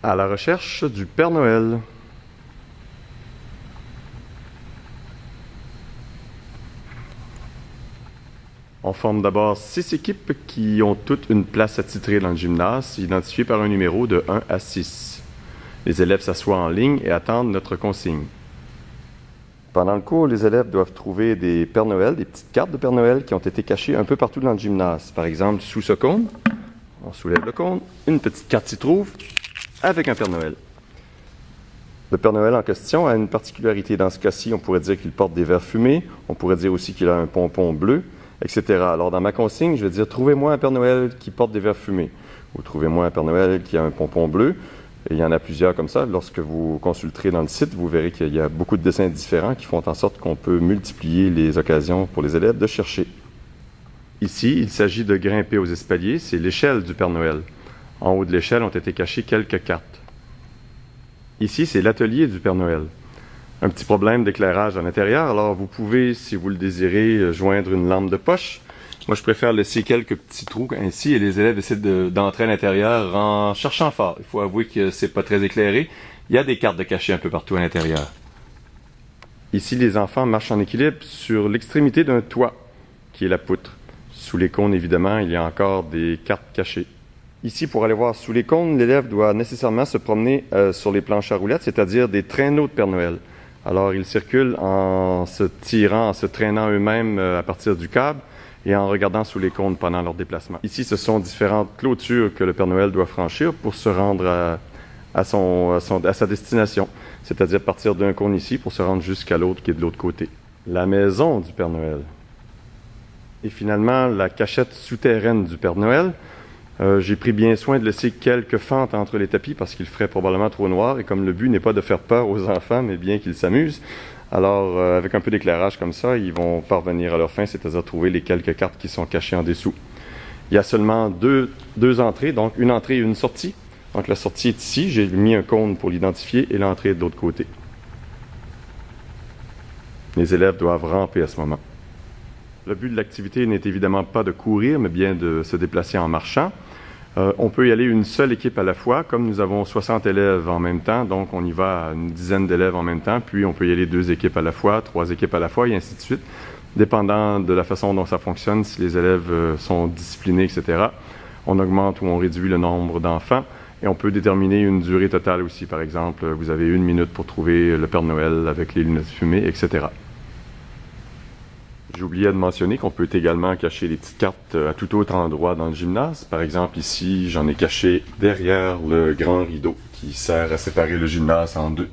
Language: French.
À la recherche du Père Noël. On forme d'abord 6 équipes qui ont toutes une place attitrée dans le gymnase, identifiée par un numéro de 1 à 6. Les élèves s'assoient en ligne et attendent notre consigne. Pendant le cours, les élèves doivent trouver des Pères Noël, des petites cartes de Père Noël qui ont été cachées un peu partout dans le gymnase. Par exemple, sous ce cône, on soulève le cône, une petite carte s'y trouve avec un Père Noël. Le Père Noël en question a une particularité. Dans ce cas-ci, on pourrait dire qu'il porte des verres fumés, on pourrait dire aussi qu'il a un pompon bleu, etc. Alors, dans ma consigne, je vais dire « Trouvez-moi un Père Noël qui porte des verres fumés » ou « Trouvez-moi un Père Noël qui a un pompon bleu ». Et il y en a plusieurs comme ça. Lorsque vous consulterez dans le site, vous verrez qu'il y a beaucoup de dessins différents qui font en sorte qu'on peut multiplier les occasions pour les élèves de chercher. Ici, il s'agit de grimper aux espaliers. C'est l'échelle du Père Noël. En haut de l'échelle ont été cachées quelques cartes. Ici, c'est l'atelier du Père Noël. Un petit problème d'éclairage à l'intérieur, alors vous pouvez, si vous le désirez, joindre une lampe de poche. Moi, je préfère laisser quelques petits trous ainsi et les élèves essaient d'entrer à l'intérieur en cherchant fort. Il faut avouer que c'est pas très éclairé. Il y a des cartes de cachet un peu partout à l'intérieur. Ici, les enfants marchent en équilibre sur l'extrémité d'un toit, qui est la poutre. Sous les cônes, évidemment, il y a encore des cartes cachées. Ici, pour aller voir sous les cônes, l'élève doit nécessairement se promener sur les planches à roulettes, c'est-à-dire des traîneaux de Père Noël. Alors, ils circulent en se tirant, en se traînant eux-mêmes à partir du câble et en regardant sous les cônes pendant leur déplacement. Ici, ce sont différentes clôtures que le Père Noël doit franchir pour se rendre à sa destination, c'est-à-dire partir d'un cône ici pour se rendre jusqu'à l'autre qui est de l'autre côté. La maison du Père Noël. Et finalement, la cachette souterraine du Père Noël. J'ai pris bien soin de laisser quelques fentes entre les tapis parce qu'il ferait probablement trop noir et comme le but n'est pas de faire peur aux enfants mais bien qu'ils s'amusent, alors avec un peu d'éclairage comme ça, ils vont parvenir à leur fin, c'est-à-dire trouver les quelques cartes qui sont cachées en dessous. Il y a seulement deux entrées, donc une entrée et une sortie. Donc la sortie est ici, j'ai mis un cône pour l'identifier et l'entrée est de l'autre côté. Les élèves doivent ramper à ce moment. Le but de l'activité n'est évidemment pas de courir, mais bien de se déplacer en marchant. On peut y aller une seule équipe à la fois, comme nous avons 60 élèves en même temps, donc on y va à une dizaine d'élèves en même temps, puis on peut y aller 2 équipes à la fois, 3 équipes à la fois, et ainsi de suite, dépendant de la façon dont ça fonctionne, si les élèves sont disciplinés, etc. On augmente ou on réduit le nombre d'enfants, et on peut déterminer une durée totale aussi. Par exemple, vous avez 1 minute pour trouver le Père Noël avec les lunettes fumées, etc. J'ai oublié de mentionner qu'on peut également cacher les petites cartes à tout autre endroit dans le gymnase. Par exemple, ici, j'en ai caché derrière le grand rideau qui sert à séparer le gymnase en 2.